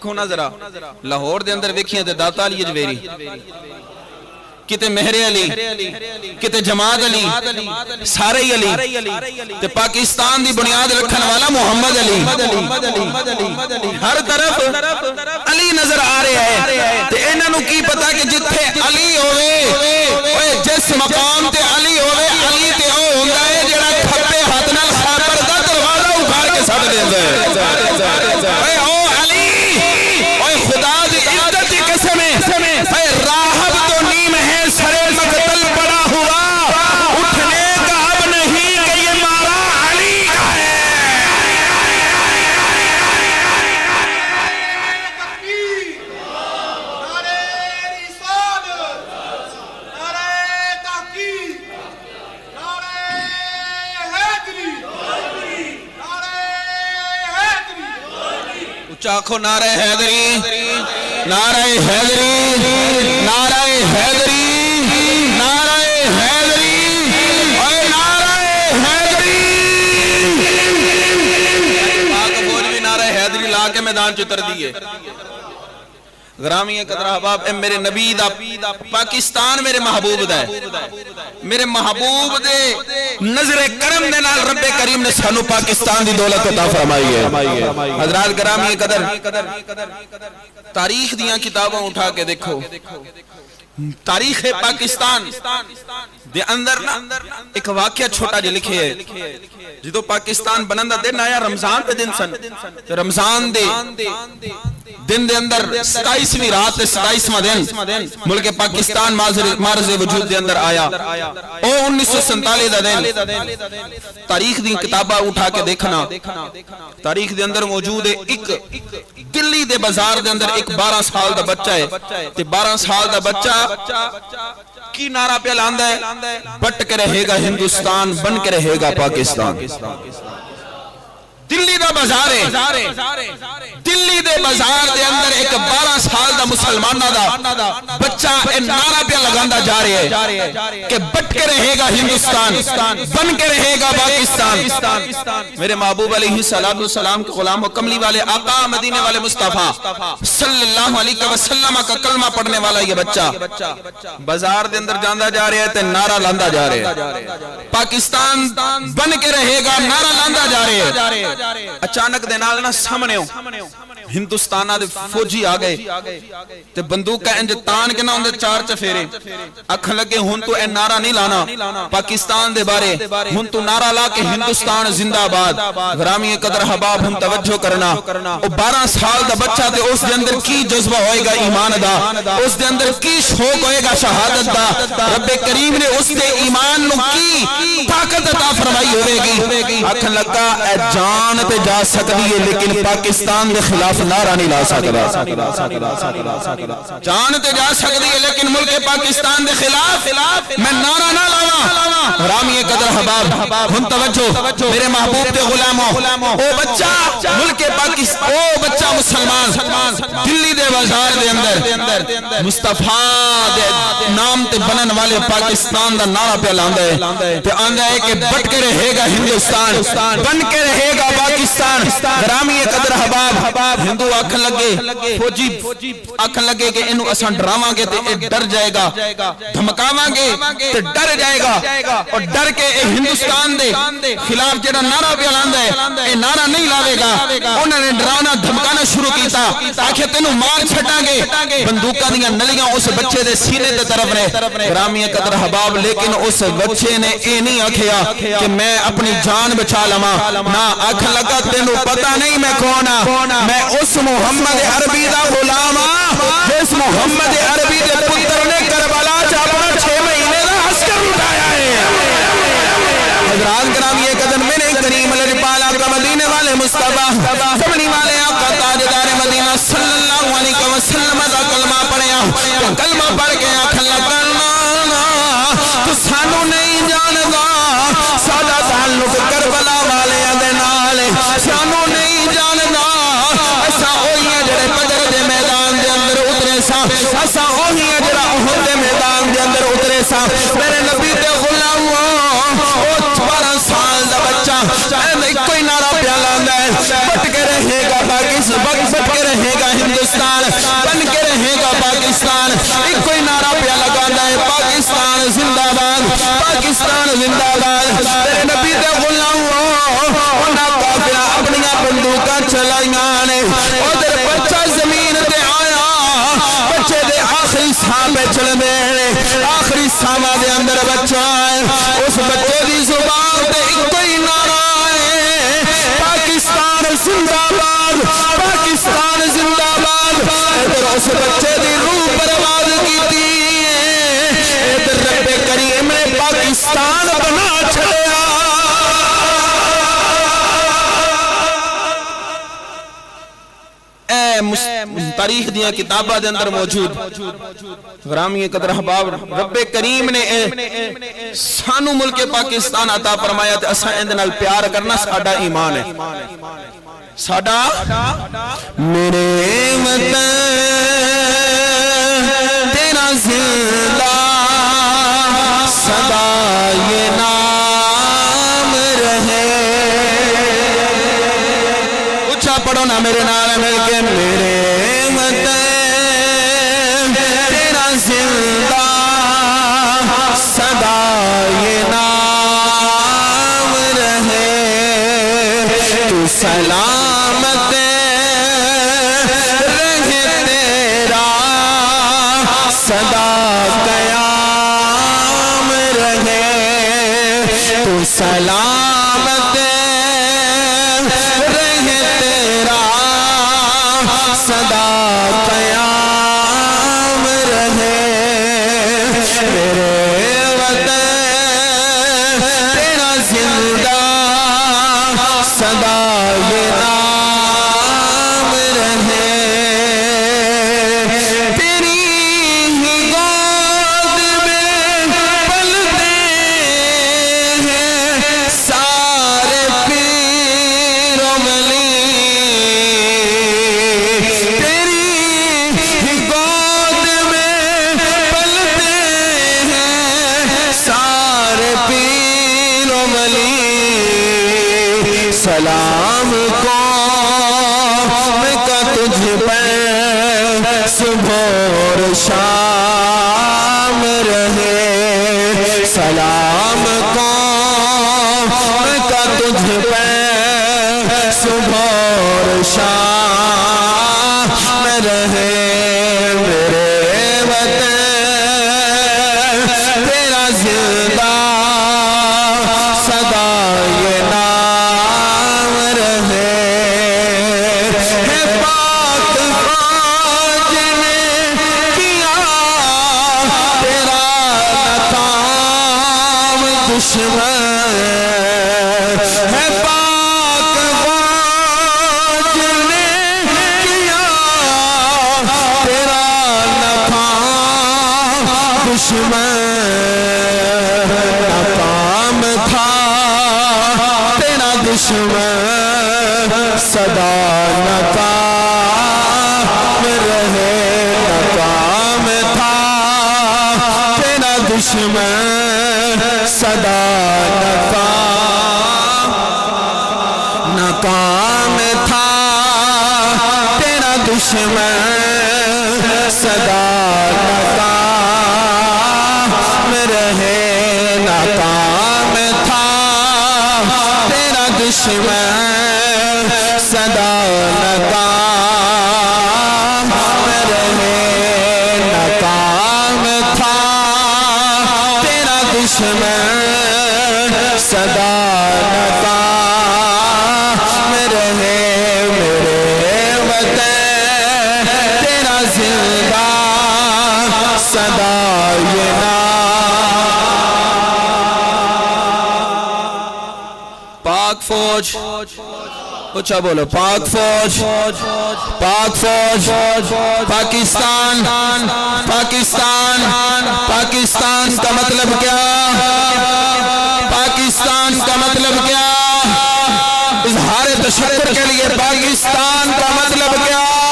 دیکھو نا ذرا لاہور دے اندر ویکھیاں تے داتا علی اجویری کتے مہر علی کتے جماعت علی سارے علی تے پاکستان دی بنیاد رکھن والا محمد علی ہر طرف علی نظر آ رہے ہیں تے انہاں نوں کی پتا کہ جتھے علی ہوئے جس مقام تے علی ہوئے علی تے او ہوندا ہے جڑا کھبے ہاتھ نال خیبر دا دروازہ اکھاڑ کے سٹ دیندا ہے اے او علی اوے خدا دی عزت دی قسم ہے اے راہب تو نیم ہے سرے مقتل پڑا ہوا اٹھنے کا اب نہیں کہ یہ مارا علی کا ہے چاکھو نعرہ حیدری نعرہ حیدری نعرہ حیدری نعرہ حیدری اور نعرہ حیدری پاک بول بھی نعرہ حیدری لا کے میدان چتر دیئے گرامی قدر احباب اے میرے نبی دا پاکستان میرے محبوب دا ہے میرے محبوب دے نظر کرم دے نال رب کریم نے سانو پاکستان دی دولت عطا فرمائی ہے حضرات گرامی قدر تاریخ دیاں کتابوں اٹھا کے دیکھو تاریخ پاکستان دے اندر ایک واقعہ چھوٹا جو لکھے ہے جدو پاکستان بنندہ دن آیا رمضان دے دن سن رمضان دے دن دے اندر 27ویں رات 27واں دن ملک پاکستان معرض وجود دے اندر آیا او 1947 دا دن تاریخ دی کتابہ اٹھا کے دیکھنا تاریخ دے اندر موجود ہے ایک دلی دے بازار دے اندر ایک 12 سال دا بچہ ہے تے 12 سال دا بچہ کی نعرہ پہ لاندہ ہے بٹ کے رہے گا ہندوستان بن کے رہے گا پاکستان دلی دا بازار ہے دلی دے بازار دے اندر ایک 12 سال دا مسلمانہ دا بچہ نعرہ پہ لگاندہ جا رہے ہے کہ بٹ کے رہے گا ہندوستان بن کے رہے گا پاکستان میرے محبوب علیہ السلام کے غلام و کملی والے آقا مدینے والے مصطفیٰ صلی اللہ علیہ وسلم کا کلمہ پڑھنے والا یہ بچہ بازار دے اندر جاندہ جا رہے ہے تے نعرہ لاندہ جا رہے ہے پاکستان بن کے رہے گا نعرہ لاندہ جا رہے ہے اچانک دے نال نہ سامنے ہو ہندوستانہ دے فوجی آگئے تے بندوق کا انج تان کے نہ اندے 4 چفیرے اکھن لگے ہن تو اے نعرہ نہیں لانا پاکستان دے بارے ہن تو نعرہ لا کے ہندوستان زندہ آباد گرامی قدر حباب ہم توجہ کرنا او 12 سال دا بچہ تے اس دے اندر کی جذبہ ہوئے گا ایمان دا اس دے اندر کی شوق ہوئے گا شہادت دا رب کریم نے اس دے ایمان نو کی طاقت عطا فرمائی ہوئے گی اکھن لگا اے جان تے جا سکتی ہے لیکن پاکستان دے خلاف نعرہ نہیں لا سکتا جان تے جا سکتی ہے لیکن ملک پاکستان دے خلاف میں نعرہ نہ لاوا رامی قدر حباب ہم توجہ میرے محبوب دے غلاموں او بچہ ملک پاکستان او بچہ مسلمان دلی دے بازار دے اندر مصطفیٰ دے نام تے بنن والے پاکستان دا نعرہ پہ لاندہ ہے تے آندہ ہے کہ بٹ کے رہے گا ہندوستان بن کے رہے گا پاکستان رامی قدر حباب ہندو آکھن لگے فوجی آکھن لگے کہ انہوں اسان ڈراواں گے تے ڈر جائے گا دھمکاواں گے تے ڈر جائے گا اور ڈر کے ہندوستان دے خلاف جڑا نعرہ پہ لاندہ ہے اے نعرہ نہیں لاوے گا انہوں نے ڈرانا دھمکانا شروع کیتا آکھے تینوں مار چھٹا گے بندوقہ دیا نلیاں اس بچے دے سینے دے طرف نے گرامی قدر حباب لیکن اس بچے نے اے نہیں آکھیا کہ میں اپنی جان بچا لما نہ آکھن لگا تینوں پتہ نہیں میں کونا میں اس محمد عربی دا غلام جس محمد عربی دے پتر نے کربلا چاپنا 6 مہینے دا عسکر اٹھایا ہے حضرات گرامی قدر میرے کریم لجپال آقا مدینے والے مصطفیٰ سبنی والے آقا تاجدار مدینہ صلی اللہ علیہ وسلم دا کلمہ پڑھیا کلمہ پڑھ کے آکھن لگا تو سانو نہیں جاندا سادہ تعلق کربلا والے دے نال سانو نہیں جاندا ایسا ہوئی ہے جڑے بدر دے میدان دے اندر اترے سا ایسا ہوئی ہے جڑا احد دے میدان دے اندر اترے سا میرے نبی دے غلام او 12 سال دا بچہ کوئی نعرہ پہ لاندہ ہے بٹ کے رہے گا پاکستان بٹ کے رہے زندہ باد تیرے نبی دے غلاموں انہاں کافراں اپنی بندوقاں چلائیاں نے ادھر بچہ زمین تے آیا بچے دے آخری ساں پہ چل دے آخری ساں دے اندر بچہ ہے اس بچے دی زبان تے ایک ہی نعرہ ہے پاکستان زندہ باد پاکستان زندہ باد ادھر اس بچے دی روح برباد کیتی ادھر رب کریم نے پاکستان بنا چھڑیا تاریخ دیا کتابہ دے اندر موجود غرامی قدر احباب رب کریم نے سانو ملک پاکستان عطا فرمایا تے اساں اندے نال پیار کرنا ساڈا ایمان ہے ساڈا میرے وطن تیرا زندہ سدا یہ نام رہے اچھا پڑھو نا میرے نال مل کے میرے وطن تیرا زندہ سدا یہ نام رہے تو سلامت رہے تیرا سدا قیام رہے تو سلامت رہے تیرا سدا قیام رہے میرے وطن تیرا زندہ سدا یہ نام رہے تیری ہی گود میں پلتے ہیں سارے پیر و ولی تیری ہی گود میں پلتے ہیں سارے پیر و ولی سلام قوم کا تجھ پر صبح اور شام رہے سلام قوم کا تجھ پر صبح اور شام رہے میرے وطن تیرا زندہ سدا یہ نام رہے ہے پاک فوج نے کیا تیرا ناکام دشمن ہے پاک فوج نے کیا تیرا ناکام دشمن ناکام تھا تیرا دشمن سدا ناکام رہے ناکام تھا تیرا دشمن سدا ناکام تھا تیرا دشمن سدا ناکام رہے ناکام تھا تیرا دشمن سدا ناکام رہے ناکام تھا تیرا دشمن سدا ناکام رہے میرے وطن تیرا زندہ سدا یہ پاک فوج اچھا بولو پاک فوج پاک فوج پاکستان پاکستان پاکستان کا مطلب کیا پاکستان کا مطلب کیا اظہار تشکر کے لیے پاکستان کا مطلب کیا